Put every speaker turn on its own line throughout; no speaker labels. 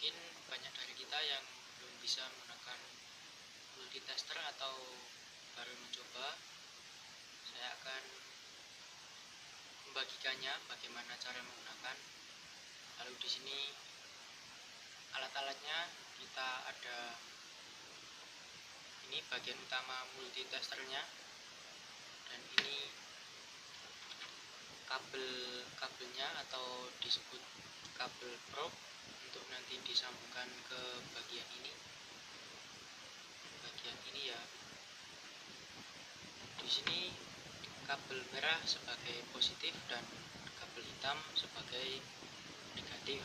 Mungkin banyak dari kita yang belum bisa menggunakan multitester atau baru mencoba. Saya akan membagikannya bagaimana cara menggunakan. Lalu di sini alat-alatnya kita ada ini bagian utama multitesternya, dan ini kabelnya atau disebut kabel probe untuk nanti disambungkan ke bagian ini ya. Di sini kabel merah sebagai positif dan kabel hitam sebagai negatif.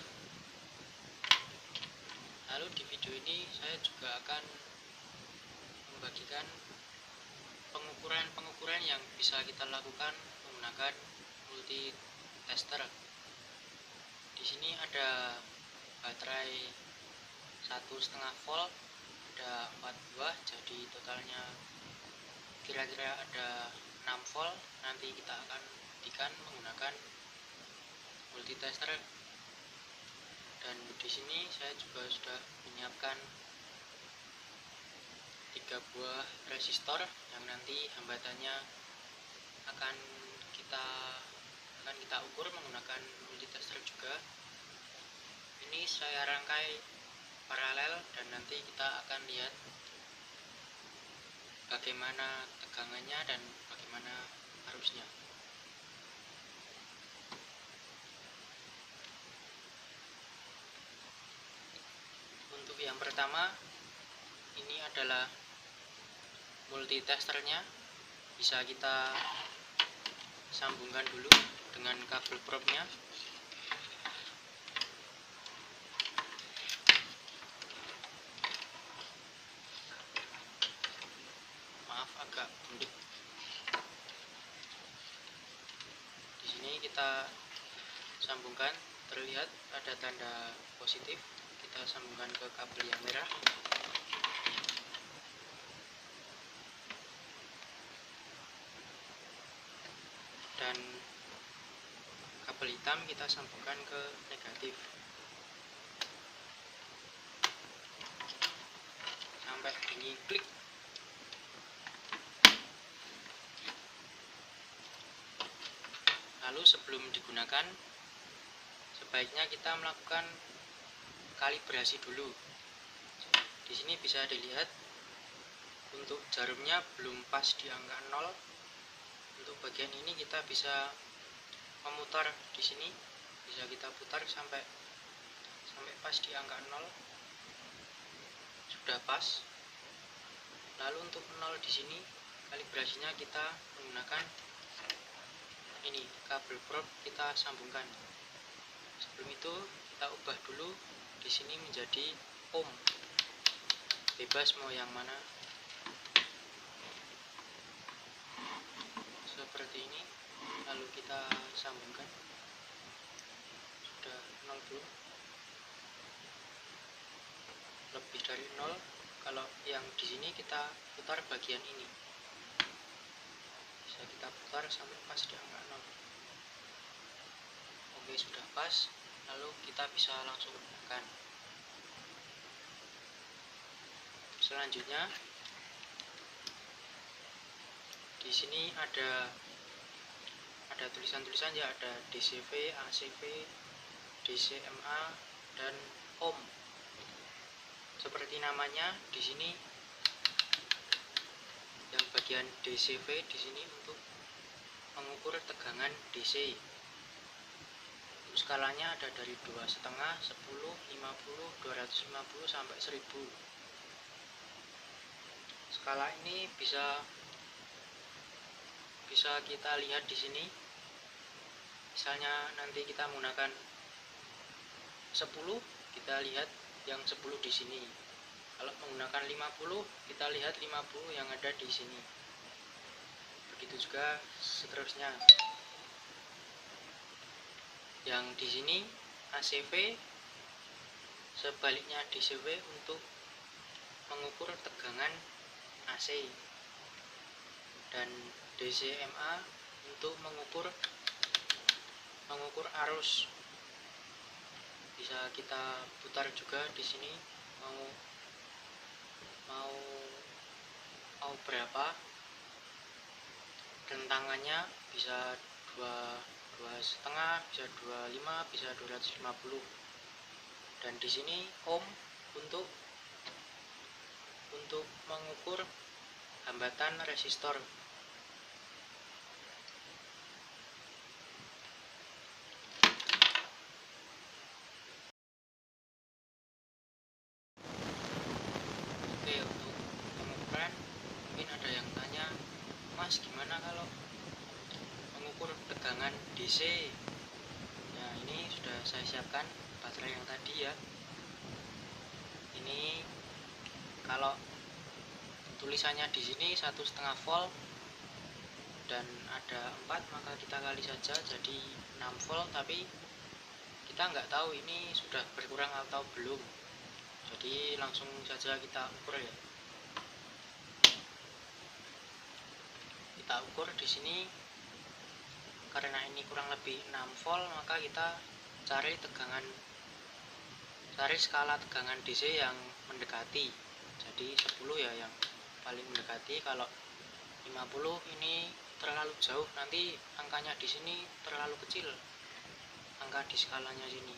Lalu di video ini saya juga akan membagikan pengukuran yang bisa kita lakukan menggunakan multitester. Di sini ada baterai 1,5 volt, ada 4 buah, jadi totalnya kira-kira ada 6 volt. Nanti kita akan buktikan menggunakan multitester. Dan di sini saya juga sudah menyiapkan 3 buah resistor yang nanti hambatannya akan kita ukur menggunakan multitester juga. Ini saya rangkai paralel dan nanti kita akan lihat bagaimana tegangannya dan bagaimana arusnya. Untuk yang pertama, ini adalah multitesternya. Bisa kita sambungkan dulu dengan kabel probe-nya. Maaf, agak bundik. Di sini kita sambungkan, terlihat ada tanda positif. Kita sambungkan ke kabel yang merah. Dan kabel hitam kita sambungkan ke negatif sampai bunyi klik. Lalu sebelum digunakan, sebaiknya kita melakukan kalibrasi dulu. Di sini bisa dilihat untuk jarumnya belum pas di angka 0. Untuk bagian ini kita bisa memutar di sini, bisa kita putar sampai pas di angka 0. Sudah pas. Lalu untuk 0 di sini kalibrasinya kita menggunakan ini kabel probe, kita sambungkan. Sebelum itu kita ubah dulu di sini menjadi ohm, bebas mau yang mana, seperti ini. Lalu kita sambungkan. Sudah 0 belum? Lebih dari 0. Kalau yang di sini kita putar bagian ini, bisa kita putar sampai pas di angka 0. Oke, sudah pas. Lalu kita bisa langsung gunakan. Selanjutnya di sini ada tulisan-tulisan ya, ada DCV, ACV, DCMA, dan ohm. Seperti namanya di sini, yang bagian DCV di sini untuk mengukur tegangan DC. Untuk skalanya ada dari 2,5, 10, 50, 250 sampai 1000. Skala ini bisa kita lihat di sini. Misalnya nanti kita menggunakan 10, kita lihat yang 10 di sini. Kalau menggunakan 50, kita lihat 50 yang ada di sini. Begitu juga seterusnya. Yang di sini ACV, sebaliknya DCV untuk mengukur tegangan AC, dan DCMA untuk mengukur arus. Bisa bisa kita putar juga di sini mau mau mau berapa. Rentangannya bisa 2,5, bisa 25, bisa 250. Dan di sini ohm untuk mengukur hambatan resistor. Oke, untuk pengukuran mungkin ada yang tanya, Mas, gimana kalau mengukur tegangan DC? Nah, ini sudah saya siapkan baterai yang tadi ya. Ini kalau tulisannya di sini 1,5 volt dan ada 4, maka kita kali saja jadi 6 volt, tapi kita nggak tahu ini sudah berkurang atau belum. Jadi langsung saja kita ukur ya. Kita ukur di sini karena ini kurang lebih 6 volt, maka kita cari skala tegangan DC yang mendekati. Jadi 10 ya yang paling mendekati. Kalau 50 ini terlalu jauh, nanti angkanya di sini terlalu kecil, angka di skalanya sini.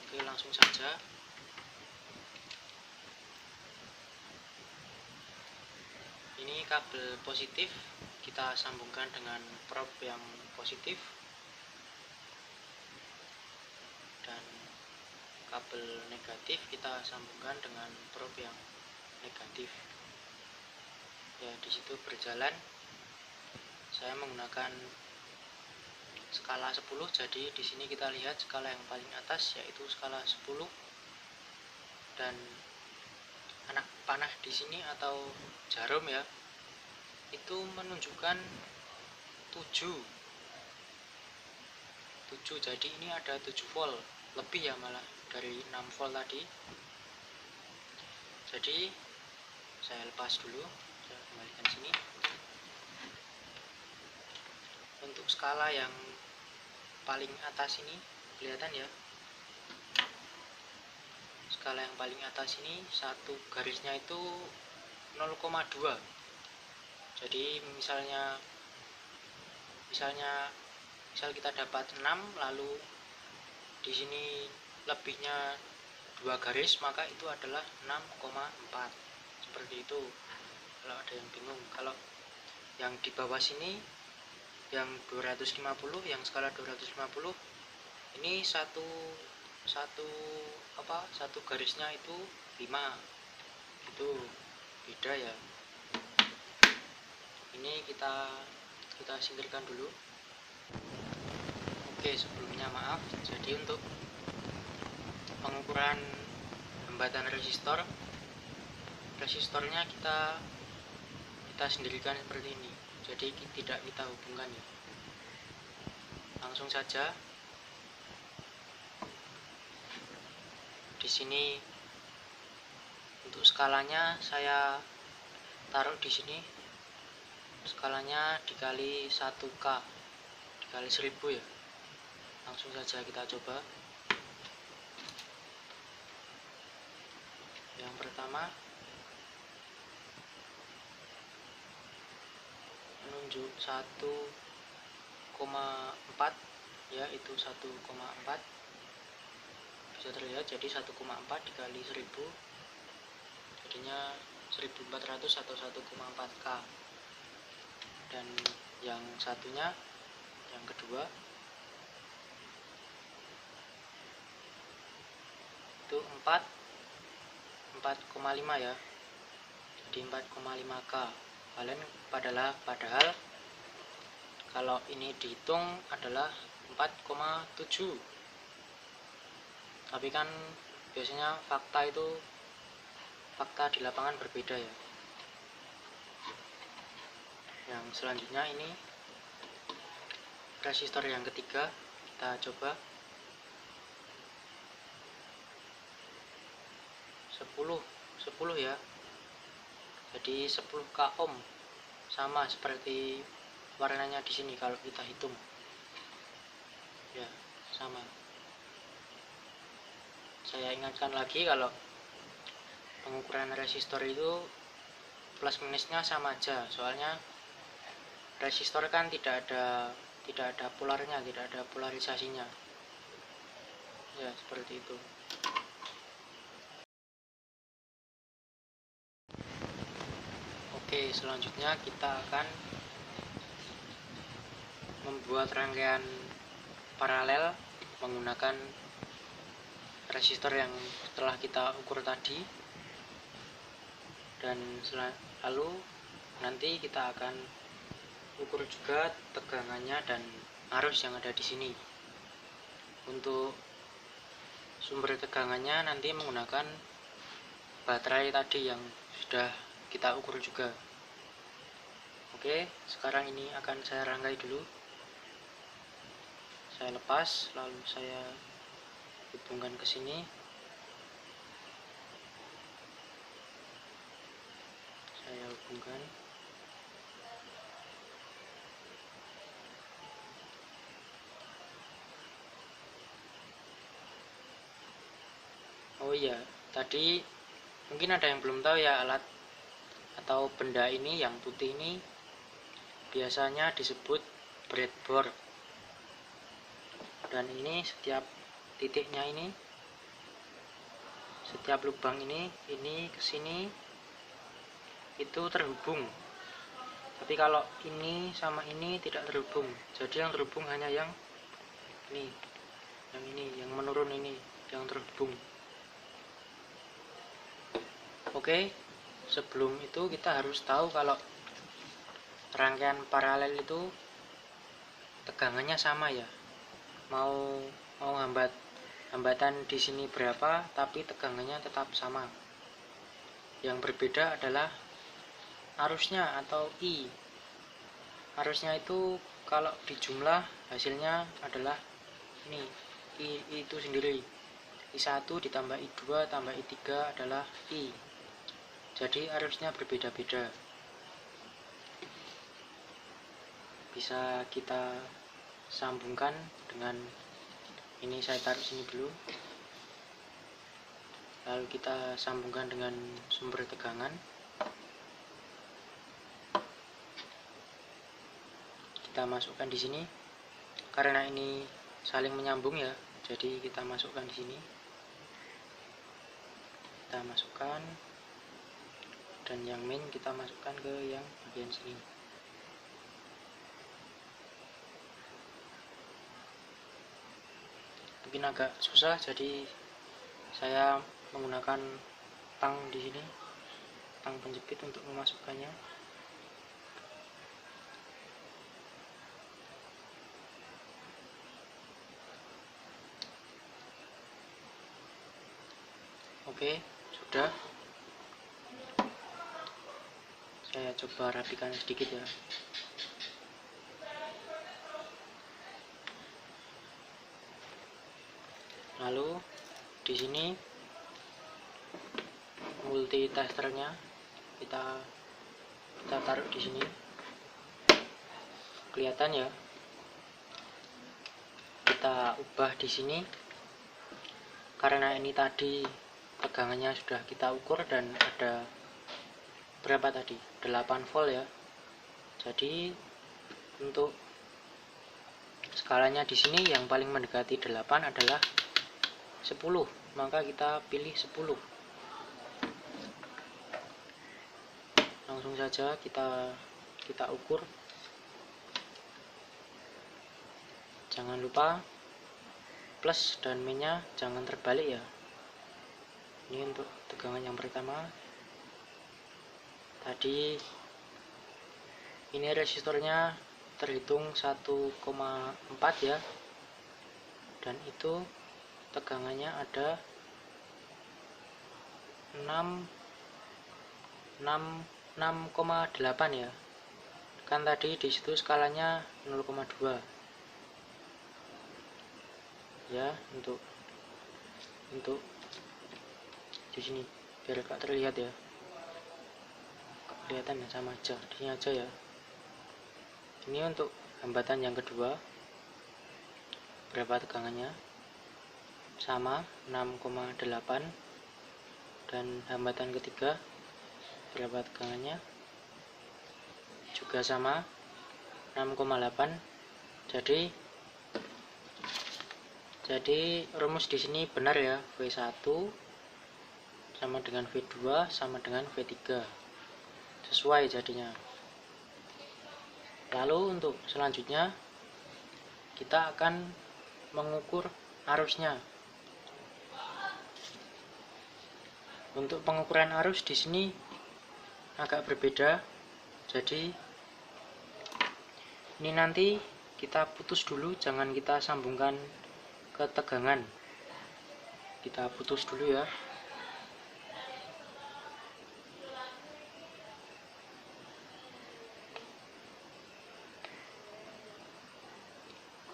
Oke, langsung saja. Ini kabel positif kita sambungkan dengan probe yang positif, dan kabel negatif kita sambungkan dengan probe yang negatif. Ya, di situ berjalan. Saya menggunakan skala 10, jadi di sini kita lihat skala yang paling atas yaitu skala 10, dan anak panah di sini atau jarum ya, itu menunjukkan 7. Jadi ini ada 7 volt lebih ya, malah dari 6 volt tadi. Jadi saya lepas dulu, saya kembalikan sini. Untuk skala yang paling atas ini kelihatan ya, skala yang paling atas ini satu garisnya itu 0,2. Jadi misal kita dapat 6, lalu di sini lebihnya 2 garis, maka itu adalah 6,4. Seperti itu. Kalau ada yang bingung, kalau yang di bawah sini yang 250, yang skala 250 ini satu garisnya itu 5. Itu beda ya. Ini kita singkirkan dulu. Oke, sebelumnya maaf. Jadi untuk pengukuran hambatan resistornya kita sendirikan seperti ini. Jadi tidak kita hubungkan ya. Langsung saja. Di sini untuk skalanya saya taruh di sini. Skalanya dikali 1K dikali 1000 ya. Langsung saja kita coba. Yang pertama menunjuk 1,4 ya, itu 1,4 bisa terlihat. Jadi 1,4 dikali 1000 jadinya 1400 atau 1,4K. Dan yang satunya, yang kedua itu 4,5 ya, jadi 4,5K. Padahal kalau ini dihitung adalah 4,7. Tapi kan biasanya fakta di lapangan berbeda ya. Yang selanjutnya ini resistor yang ketiga, kita coba 10 ya. Jadi 10K ohm, sama seperti warnanya di sini kalau kita hitung. Ya, sama. saya ingatkan lagi kalau pengukuran resistor itu plus minusnya sama aja, soalnya resistor kan tidak ada polarnya, tidak ada polarisasinya ya, seperti itu. Oke, selanjutnya kita akan membuat rangkaian paralel menggunakan resistor yang telah kita ukur tadi, dan lalu nanti kita akan ukur juga tegangannya dan arus yang ada di sini. Untuk sumber tegangannya nanti menggunakan baterai tadi yang sudah kita ukur juga. Oke, sekarang ini akan saya rangkai dulu. Saya lepas, lalu saya hubungkan ke sini. Saya hubungkan. Oh iya, tadi mungkin ada yang belum tahu ya, alat atau benda ini yang putih ini biasanya disebut breadboard. Dan ini setiap titiknya ini, setiap lubang ini ke sini itu terhubung. Tapi kalau ini sama ini tidak terhubung. Jadi yang terhubung hanya yang ini, yang menurun ini yang terhubung. Oke, sebelum itu kita harus tahu kalau rangkaian paralel itu tegangannya sama ya. Mau hambatan di sini berapa, tapi tegangannya tetap sama. Yang berbeda adalah arusnya atau I. Arusnya itu kalau dijumlah hasilnya adalah ini, I itu sendiri. I1 ditambah I2 tambah I3 adalah I. Jadi arusnya berbeda-beda. Bisa kita sambungkan dengan ini, saya taruh sini dulu. Lalu kita sambungkan dengan sumber tegangan. Kita masukkan di sini. Karena ini saling menyambung ya, jadi kita masukkan di sini. Kita masukkan, dan yang main kita masukkan ke yang bagian sini. Mungkin agak susah, jadi saya menggunakan tang di sini, tang penjepit untuk memasukkannya. Oke, sudah. Saya coba rapikan sedikit ya. Lalu di sini multi testernya kita taruh di sini. Kelihatan ya. Kita ubah di sini. Karena ini tadi tegangannya sudah kita ukur dan ada berapa tadi? 8 volt ya. Jadi untuk skalanya di sini yang paling mendekati 8 adalah 10, maka kita pilih 10. Langsung saja kita ukur. Jangan lupa plus dan minusnya jangan terbalik ya. Ini untuk tegangan yang pertama. Tadi ini resistornya terhitung 1,4 ya, dan itu tegangannya ada 6,8 ya. Kan tadi di situ skalanya 0,2 ya. Untuk di sini biar gak terlihat ya, kelihatan ya, sama aja di sini aja ya. Ini untuk hambatan yang kedua, berapa tegangannya sama 6,8, dan hambatan ketiga berapa tegangannya juga sama 6,8. Jadi rumus di sini benar ya, V1 sama dengan V2 sama dengan V3, sesuai jadinya. Lalu untuk selanjutnya kita akan mengukur arusnya. Untuk pengukuran arus di sini agak berbeda. Jadi ini nanti kita putus dulu, jangan kita sambungkan ke tegangan. Kita putus dulu ya.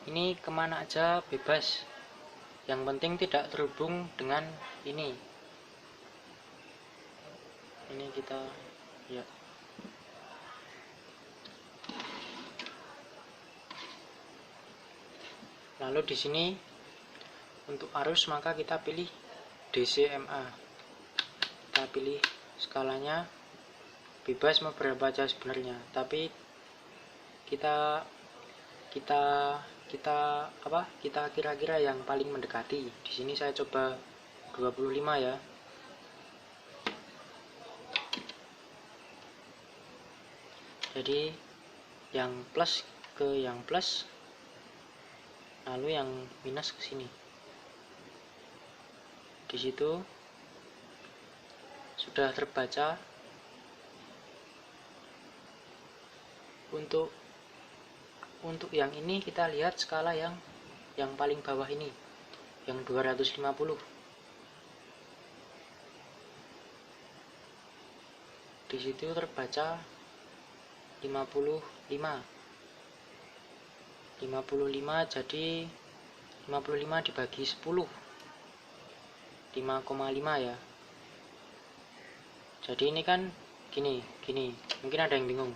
Ini kemana aja bebas, yang penting tidak terhubung dengan ini kita ya. Lalu di sini untuk arus maka kita pilih DCMA, kita pilih skalanya bebas mau berapa aja sebenarnya, tapi kita kira-kira yang paling mendekati. Di sini saya coba 25 ya. Jadi yang plus ke yang plus, lalu yang minus ke sini. Di situ sudah terbaca. Untuk yang ini kita lihat skala yang paling bawah ini, yang 250. Di situ terbaca 55. 55 jadi 55 dibagi 10, 5,5 ya. Jadi ini kan gini, mungkin ada yang bingung.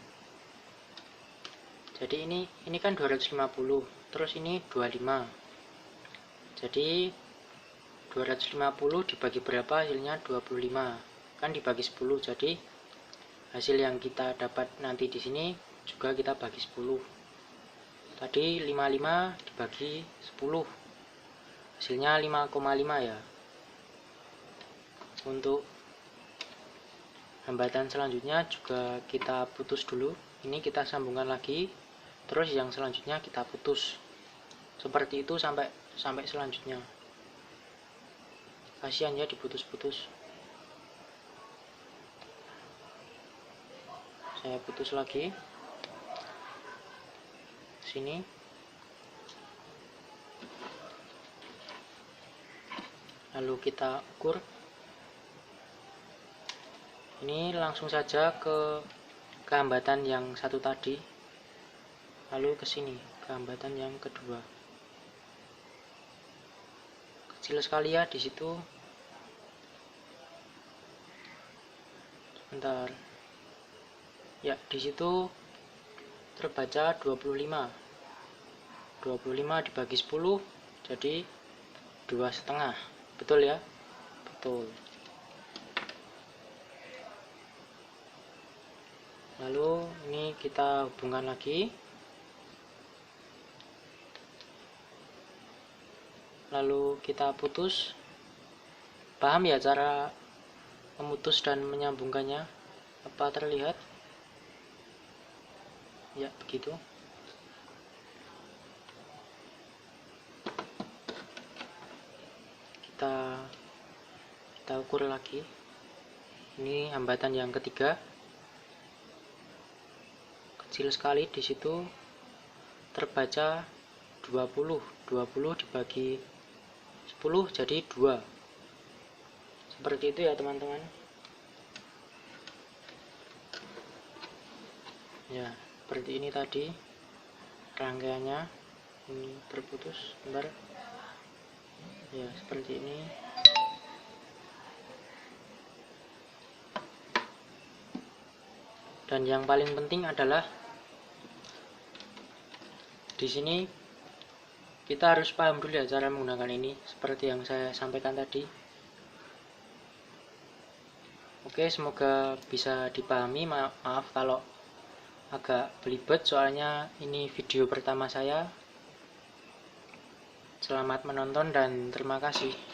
Jadi ini kan 250, terus ini 25. Jadi 250 dibagi berapa, hasilnya 25. Kan dibagi 10, jadi hasil yang kita dapat nanti di sini juga kita bagi 10. Tadi 55 dibagi 10, hasilnya 5,5 ya. Untuk hambatan selanjutnya juga kita putus dulu. Ini kita sambungkan lagi, terus yang selanjutnya kita putus. Seperti itu sampai selanjutnya. Kasihan ya diputus-putus. Saya putus lagi sini. Lalu kita ukur. Ini langsung saja ke hambatan yang satu tadi, lalu ke sini ke hambatan yang kedua. Kecil sekali ya di situ. Sebentar. Ya, di situ terbaca 25. 25 dibagi 10 jadi 2,5. Betul ya? Betul. Lalu ini kita hubungkan lagi. Lalu kita putus. Paham ya cara memutus dan menyambungkannya? Apa terlihat? Ya, begitu. Kita ukur lagi. Ini hambatan yang ketiga. Kecil sekali di situ. Terbaca 20 dibagi 10 jadi 2. Seperti itu ya teman-teman. Ya, seperti ini tadi rangkaiannya. Ini terputus, bentar. Ya, seperti ini. Dan yang paling penting adalah di sini kita harus paham dulu ya cara menggunakan ini, seperti yang saya sampaikan tadi. Oke, semoga bisa dipahami. Maaf kalau agak belibet, soalnya ini video pertama saya. Selamat menonton dan terima kasih.